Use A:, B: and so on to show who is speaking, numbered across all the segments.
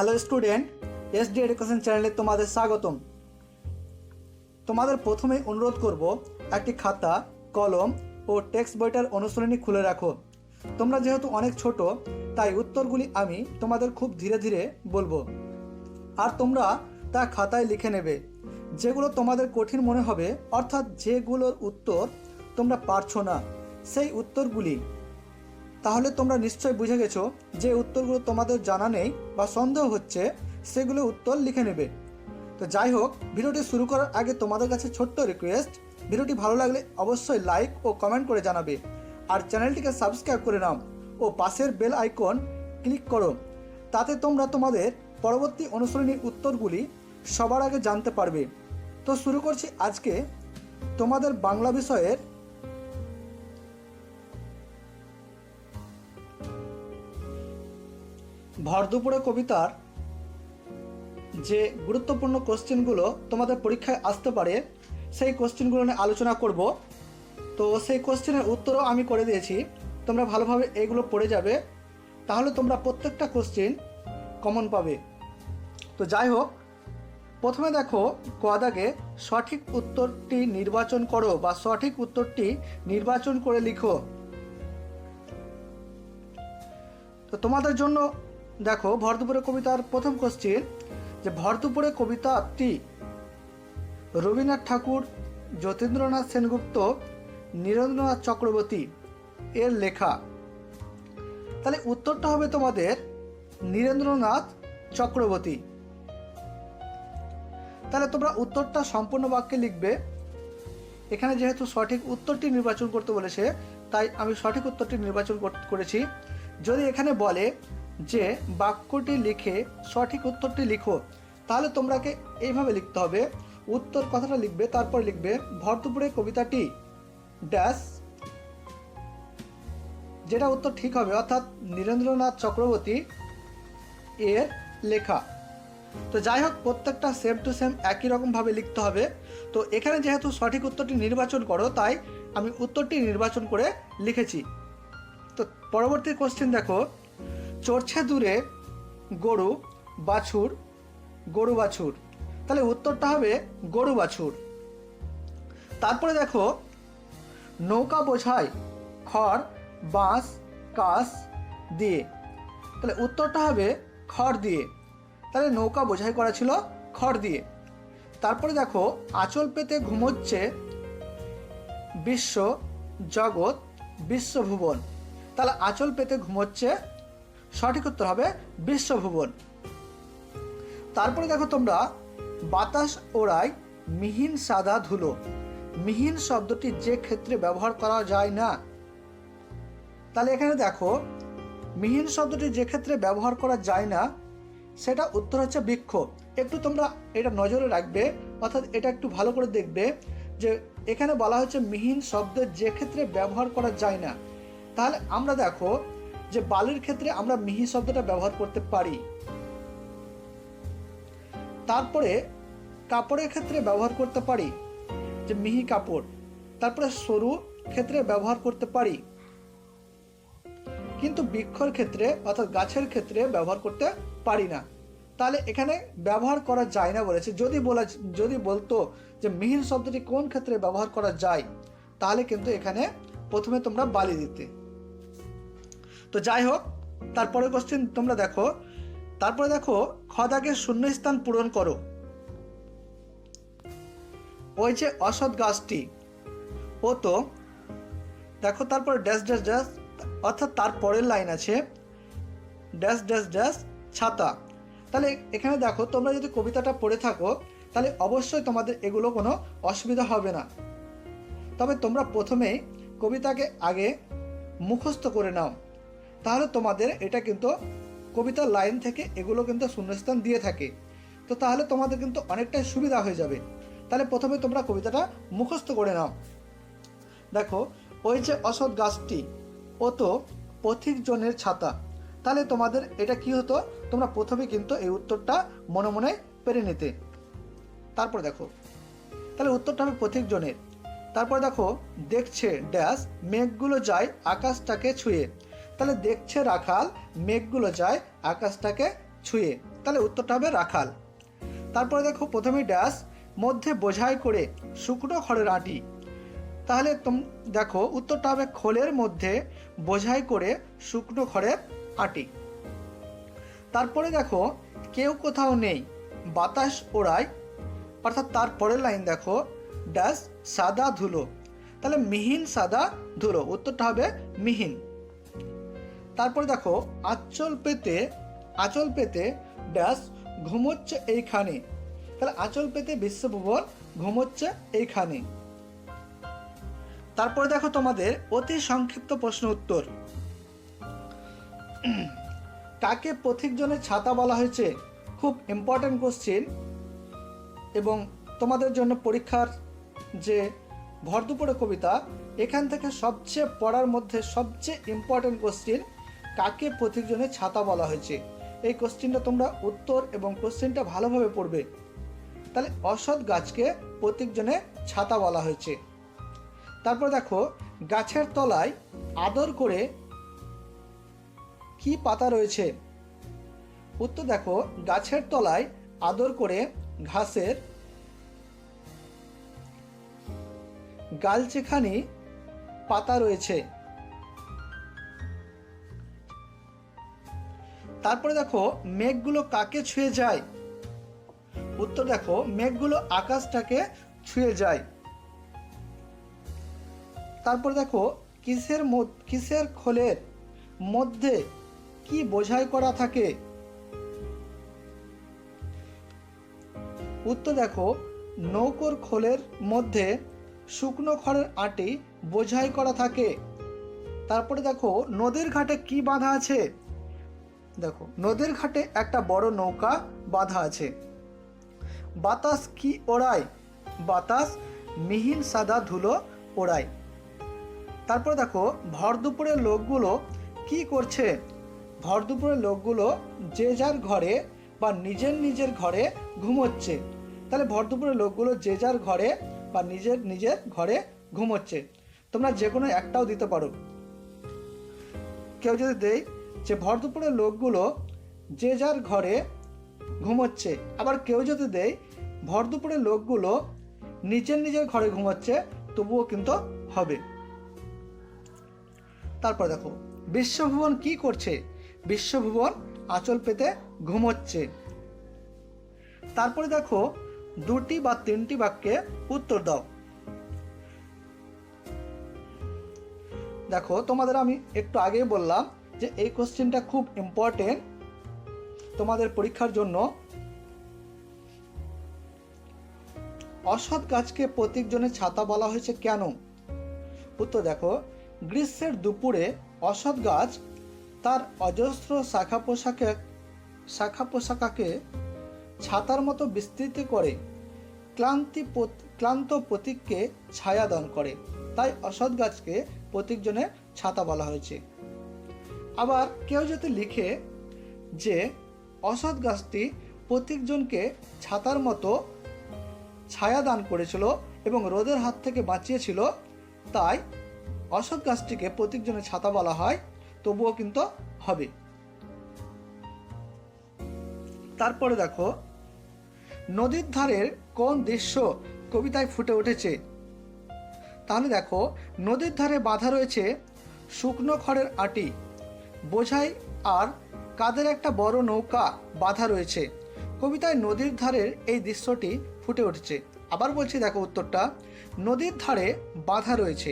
A: Hello student, SD education চ্যানেলে তোমাদের স্বাগতম। তোমাদের প্রথমেই অনুরোধ করব একটি খাতা, কলম ও টেক্সট বইটার অনুশীলনী খুলে রাখো। তোমরা যেহেতু অনেক ছোট, তাই উত্তরগুলি আমি তোমাদের খুব ধীরে ধীরে বলবো, আর তোমরা তা খাতায় লিখে নেবে। যেগুলো তোমাদের কঠিন মনে হবে, অর্থাৎ যেগুলোর উত্তর তোমরা পারছো না, সেই উত্তরগুলি তাহলে তোমরা নিশ্চয় বুঝে গেছো যে উত্তরগুলো তোমাদের জানা নেই বা সন্দেহ হচ্ছে, সেগুলো উত্তর লিখে নেবে। তো যাই হোক, ভিডিওটি শুরু করার আগে তোমাদের কাছে ছোট্ট রিকোয়েস্ট, ভিডিওটি ভালো লাগলে অবশ্যই লাইক ও কমেন্ট করে জানাবে, আর চ্যানেলটিকে সাবস্ক্রাইব করে নাও ও পাশের বেল আইকন ক্লিক করো। তাতে তোমরা তোমাদের পরবর্তী অনুশীলনীর উত্তরগুলি সবার আগে জানতে পারবে। তো শুরু করছি আজকে তোমাদের বাংলা বিষয়ের ভর দুপুরে কবিতার যে গুরুত্বপূর্ণ কোশ্চেনগুলো তোমাদের পরীক্ষায় আসতে পারে, সেই কোশ্চেনগুলো নিয়ে আলোচনা করব। তো সেই কোশ্চেনের উত্তরও আমি করে দিয়েছি, তোমরা ভালোভাবে এগুলো পড়ে যাবে, তাহলে তোমরা প্রত্যেকটা কোশ্চেন কমন পাবে। তো যাই হোক, প্রথমে দেখো ক দাগে সঠিক উত্তরটি নির্বাচন করো বা সঠিক উত্তরটি নির্বাচন করে লিখো। তো তোমাদের জন্য দেখো ভর দুপুরে কবিতার প্রথম কোশ্চেন, যে ভর দুপুরে কবিতাটি রবীন্দ্রনাথ ঠাকুর, যতীন্দ্রনাথ সেনগুপ্ত, নীরেন্দ্রনাথ চক্রবর্তী এর লেখা। তাহলে উত্তরটা হবে তোমাদের নীরেন্দ্রনাথ চক্রবর্তী। তাহলে তোমরা উত্তরটা সম্পূর্ণ বাক্যে লিখবে। এখানে যেহেতু সঠিক উত্তরটি নির্বাচন করতে বলেছে, তাই আমি সঠিক উত্তরটি নির্বাচন করেছি। যদি এখানে বলে যে বাক্যটি লিখে সঠিক উত্তরটি লিখো, তাহলে তোমরাকে এইভাবে লিখতে হবে। উত্তর কথাটা লিখবে, তারপর লিখবে ভর দুপুরে কবিতাটি ড্যাশ, যেটা উত্তর ঠিক হবে, অর্থাৎ নীরেন্দ্রনাথ চক্রবর্তী এর লেখা। তো যাই হোক, প্রত্যেকটা সেম টু সেম একই রকমভাবে লিখতে হবে। তো এখানে যেহেতু সঠিক উত্তরটি নির্বাচন করো, তাই আমি উত্তরটি নির্বাচন করে লিখেছি। তো পরবর্তী কোশ্চেন দেখো, চড়ছে দূরে গরু বাছুর, গরু বাছুর। তাহলে উত্তরটা হবে গরু বাছুর। তারপরে দেখো নৌকা বোঝায় খড় বাঁশ কাঠ দিয়ে। তাহলে উত্তরটা হবে খড় দিয়ে। তাহলে নৌকা বোঝাই করা ছিল খড় দিয়ে। তারপরে দেখো আঁচল পেতে ঘুমোচ্ছে বিশ্ব জগৎ বিশ্বভুবন। তাহলে আঁচল পেতে ঘুমোচ্ছে, সঠিক উত্তর হবে বিশ্বভুবন। তারপরে দেখো তোমরা বাতাস ওড়ায় মিহিন সাদা ধুলো। মিহিন শব্দটি যে ক্ষেত্রে ব্যবহার করা যায় না, তাহলে এখানে দেখো মিহিন শব্দটি যে ক্ষেত্রে ব্যবহার করা যায় না, সেটা উত্তর হচ্ছে বৃক্ষ। একটু তোমরা এটা নজরে রাখবে, অর্থাৎ এটা একটু ভালো করে দেখবে যে এখানে বলা হচ্ছে মিহিন শব্দের যে ক্ষেত্রে ব্যবহার করা যায় না। তাহলে আমরা দেখো যে বালির ক্ষেত্রে আমরা মিহি শব্দটা ব্যবহার করতে পারি। তারপরে কাপড়ের ক্ষেত্রে ব্যবহার করতে পারি যে মিহি কাপড়। তারপরে সরু ক্ষেত্রে ব্যবহার করতে পারি, কিন্তু বৃক্ষর ক্ষেত্রে অর্থাৎ গাছের ক্ষেত্রে ব্যবহার করতে পারি না। তাহলে এখানে ব্যবহার করা যায় না বলেছে। যদি বলতো যে মিহিন শব্দটি কোন ক্ষেত্রে ব্যবহার করা যায়, তাহলে কিন্তু এখানে প্রথমে তোমরা বালি দিতে। তো যাই হোক, তারপরে কোশ্চেন তোমরা দেখো। তারপরে দেখো খ দাগের শূন্যস্থান পূরণ করো। ওই যে অসৎ গাছটি, ও তো দেখো, তারপরে ড্যাশ ড্যাশ ড্যাশ, অর্থাৎ তার পরের লাইন আছে ড্যাশ ড্যাশ ড্যাশ ছাতা। তাহলে এখানে দেখো তোমরা যদি কবিতাটা পড়ে থাকো, তাহলে অবশ্যই তোমাদের এগুলো কোনো অসুবিধা হবে না। তবে তোমরা প্রথমেই কবিতাকে আগে মুখস্থ করে নাও, তাহলে তোমাদের এটা কিন্তু কবিতার লাইন থেকে এগুলো কিন্তু শূন্যস্থান দিয়ে থাকে। তো তাহলে তোমাদের কিন্তু অনেকটাই সুবিধা হয়ে যাবে। তাহলে প্রথমে তোমরা কবিতাটা মুখস্থ করে নাও। দেখো ওই যে অসৎ গাছটি, ও তো পথিক জনের ছাতা। তাহলে তোমাদের এটা কি হতো, তোমরা প্রথমে কিন্তু এই উত্তরটা মনে মনে পেরে নিতে। তারপর দেখো, তাহলে উত্তরটা হবে পথিক জনের। তারপরে দেখো দেখছে ড্যাশ মেঘগুলো যায় আকাশটাকে ছুঁয়ে। তাহলে দেখছে রাখাল মেঘগুলো যায় আকাশটাকে ছুঁয়ে, তাহলে উত্তরটা হবে রাখাল। তারপরে দেখো প্রথমে ড্যাশ মধ্যে বোঝাই করে শুকনো খড়ের আঁটি, তাহলে দেখো উত্তরটা হবে খোলের মধ্যে বোঝাই করে শুকনো খড়ের আঁটি। তারপরে দেখো কেউ কোথাও নেই বাতাস ওড়ায়, অর্থাৎ তারপরের লাইন দেখো ড্যাশ সাদা ধুলো, তাহলে মিহিন সাদা ধুলো, উত্তরটা হবে মিহিন। তারপরে দেখো আঁচল পেতে ড্যাশ ঘুমোচ্ছে এইখানে, তাহলে আঁচল পেতে বিশ্বভুবন ঘুমোচ্ছে এইখানে। তারপরে দেখো তোমাদের অতি সংক্ষিপ্ত প্রশ্ন উত্তর। কাকে পথিকজনের ছাতা বলা হয়েছে? খুব ইম্পর্ট্যান্ট কোশ্চিন, এবং তোমাদের জন্য পরীক্ষার যে ভর দুপুরে কবিতা, এখান থেকে সবচেয়ে পড়ার মধ্যে সবচেয়ে ইম্পর্ট্যান্ট কোশ্চিন, কাকে পথিকজনের ছাতা বলা হয়েছে। এই কোশ্চিনটা তোমরা উত্তর এবং কোশ্চিনটা ভালোভাবে পড়বে। তাহলে অসৎ গাছকে পথিকজনের ছাতা বলা হয়েছে। তারপর দেখো গাছের তলায় আদর করে কি পাতা রয়েছে? উত্তর দেখো গাছের তলায় আদর করে ঘাসের গালচেখানি পাতা রয়েছে। তারপরে দেখো মেঘগুলো কাকে ছুঁয়ে যায়? উত্তর দেখো মেঘগুলো আকাশটাকে ছুঁয়ে যায়। তারপর দেখো কিসের খোলের মধ্যে কি বোঝাই করা থাকে? উত্তর দেখো নৌকোর খোলের মধ্যে শুকনো খড়ের আঁটি বোঝাই করা থাকে। তারপরে দেখো নদীর ঘাটে কি বাঁধা আছে? দেখো নদীর ঘাটে একটা বড় নৌকা বাঁধা আছে। বাতাস কি ওড়ায়? বাতাস মিহিন সাদা ধুলো ওড়ায়। তারপর দেখো ভর দুপুরের লোকগুলো কি করছে? ভর দুপুরের লোকগুলো যে যার ঘরে বা নিজের ঘরে ঘুমোচ্ছে, তাহলে ভর দুপুরের লোকগুলো যে যার ঘরে বা নিজের ঘরে ঘুমোচ্ছে। তোমরা যে কোনো একটাও দিতে পারো। কেউ যদি দেয় যে ভর দুপুরের লোকগুলো যে যার ঘরে ঘুমোচ্ছে, আবার কেউ যদি দেয় ভর দুপুরের লোকগুলো নিজের ঘরে ঘুমোচ্ছে, তবুও কিন্তু হবে। তারপর দেখো বিশ্বভুবন কি করছে? বিশ্বভুবন আঁচল পেতে ঘুমোচ্ছে। তারপরে দেখো দুটি বা তিনটি বাক্যে উত্তর দাও। দেখো তোমাদের আমি একটু আগেই বললাম যে এই কোশ্চেনটা খুব ইম্পর্টেন্ট তোমাদের পরীক্ষার জন্য। অসৎ গাছকে পথিকজনের ছাতা বলা হয়েছে কেন? উত্তর দেখো গ্রীষ্মের দুপুরে অসৎ গাছ তার অজস্র শাখা পোশাকাকে ছাতার মতো বিস্তৃত করে ক্লান্ত পথিককে ছায়া দান করে, তাই অসৎ গাছকে পথিকজনের ছাতা বলা হয়েছে। আবার কেউ যদি লিখে যে অসৎ গাছটি পথিকজনকে ছাতার মতো ছায়া দান করেছিল এবং রোদের হাত থেকে বাঁচিয়েছিল, তাই অসৎ গাছটিকে পথিকজনের ছাতা বলা হয়, তবুও কিন্তু হবে। তারপরে দেখো নদীর ধারের কোন দৃশ্য কবিতায় ফুটে উঠেছে? তাহলে দেখো নদীর ধারে বাঁধা রয়েছে শুকনো খড়ের আঁটি, বোঝাই আর কাদের একটা বড় নৌকা বাঁধা রয়েছে। কবিতায় নদীর ধারের এই দৃশ্যটি ফুটে উঠেছে। আবার বলছি দেখো উত্তরটা, নদীর ধারে বাঁধা রয়েছে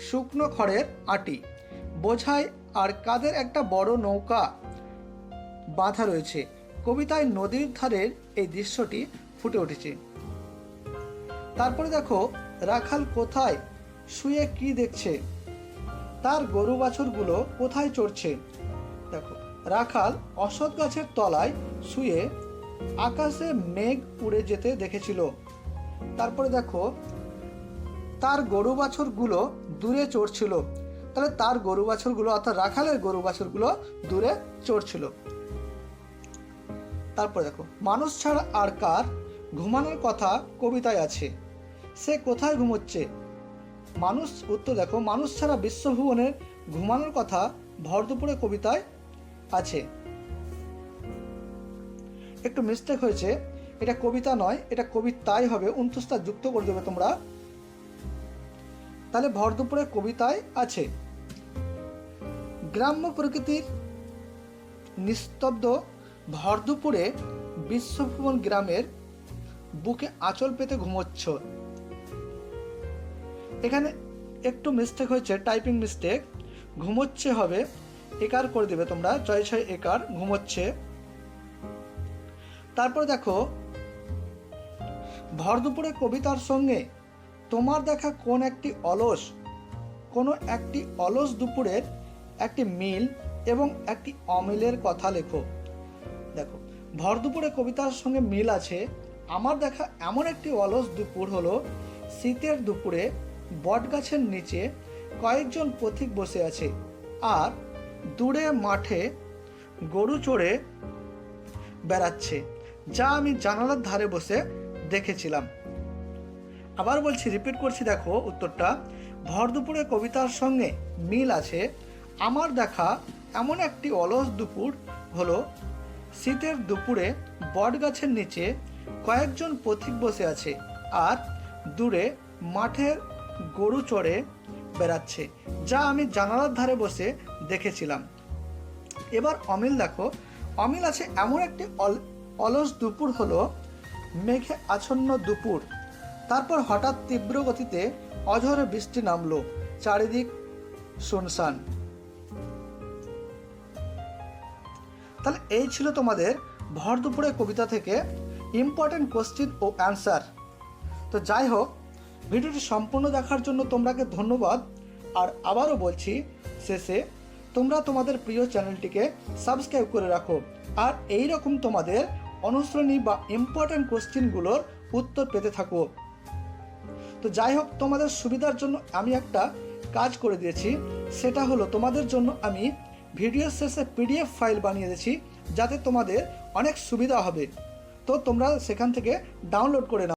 A: শুকনো খড়ের আঁটি, বোঝাই আর কাদের একটা বড় নৌকা বাঁধা রয়েছে। কবিতায় নদীর ধারের এই দৃশ্যটি ফুটে উঠেছে। তারপরে দেখো রাখাল কোথায় শুয়ে কি দেখছে? তার গরু বাছুরগুলো কোথায় চড়ছে? দেখো রাখাল অসৎ গাছের তলায় শুয়ে আকাশে মেঘ উড়ে যেতে দেখেছিল। তারপরে দেখো তার গরু বাছুরগুলো দূরে চড়ছিল, তাহলে তার গরু বাছুরগুলো অর্থাৎ রাখালের গরু বাছুরগুলো দূরে চড়ছিল। তারপর দেখো মানুষ ছাড়া আর কার ঘুমানোর কথা কবিতায় আছে? সে কোথায় ঘুমোচ্ছে? মানুষ, উত্তর দেখো মানুষ ছাড়া বিশ্বভুবনের ঘুমানোর কথা ভর দুপুরে কবিতায় আছে। একটু মিস্টেক হয়েছে, এটা কবিতা নয়, এটা কবিতাই হবে, 29টা যুক্ত করে দেবে তোমরা। তাহলে ভর দুপুরে কবিতায় আছে, গ্রাম্য প্রকৃতির নিস্তব্ধ ভর দুপুরে বিশ্বভুবন গ্রামের বুকে আঁচল পেতে ঘুমোচ্ছ। এখানে একটু মিস্টেক হয়েছে, টাইপিং মিস্টেক, ঘুমোচ্ছে হবে, একার করে দেবে তোমরা, 6 একার, ঘুমোচ্ছে। তারপর দেখো, ভর দুপুরে কবিতার সঙ্গে তোমার দেখা কোনো একটি অলস দুপুরের একটি মিল এবং একটি অমিলের কথা লেখো। দেখো, ভর দুপুরে কবিতার সঙ্গে মিল আছে, আমার দেখা এমন একটি অলস দুপুর হলো শীতের দুপুরে বটগাছের নিচে কয়েকজন পথিক বসে আছে আর দূরে মাঠে গরু চড়ে বেড়াচ্ছে, যা আমি জানালার ধারে বসে দেখেছিলাম। আবার বলছি, রিপিট করছি, দেখো উত্তরটা, ভর দুপুরে কবিতার সঙ্গে মিল আছে, আমার দেখা এমন একটি অলস দুপুর হলো শীতের দুপুরে বটগাছের নিচে কয়েকজন পথিক বসে আছে আর দূরে মাঠের গরু চড়ে বেড়াচ্ছে, যা আমি জানালার ধারে বসে দেখেছিলাম। এবার অমিল দেখো, অমিল আছে এমন একটি অলস দুপুর হলো মেঘে আচ্ছন্ন দুপুর, তারপর হঠাৎ তীব্র গতিতে অঝরে বৃষ্টি নামলো, চারিদিক শুনশান। তাহলে এই ছিল তোমাদের ভর দুপুরে কবিতা থেকে ইম্পর্টেন্ট কোশ্চিন ও অ্যান্সার। তো যাই হোক, ভিডিওটি সম্পূর্ণ দেখার জন্য তোমাকে ধন্যবাদ। আর আবারও বলছি শেষে, তোমরা তোমাদের প্রিয় চ্যানেলটিকে সাবস্ক্রাইব করে রাখো আর এই রকম তোমাদের অনুশ্রেণী বা ইম্পর্টেন্ট কোশ্চিনগুলোর উত্তর পেতে থাকো। তো যাই হোক, তোমাদের সুবিধার জন্য আমি একটা কাজ করে দিয়েছি, সেটা হলো তোমাদের জন্য আমি ভিডিও শেষে PDF ফাইল বানিয়ে দিয়েছি, যাতে তোমাদের অনেক সুবিধা হবে। তো তোমরা সেখান থেকে ডাউনলোড করে নাও।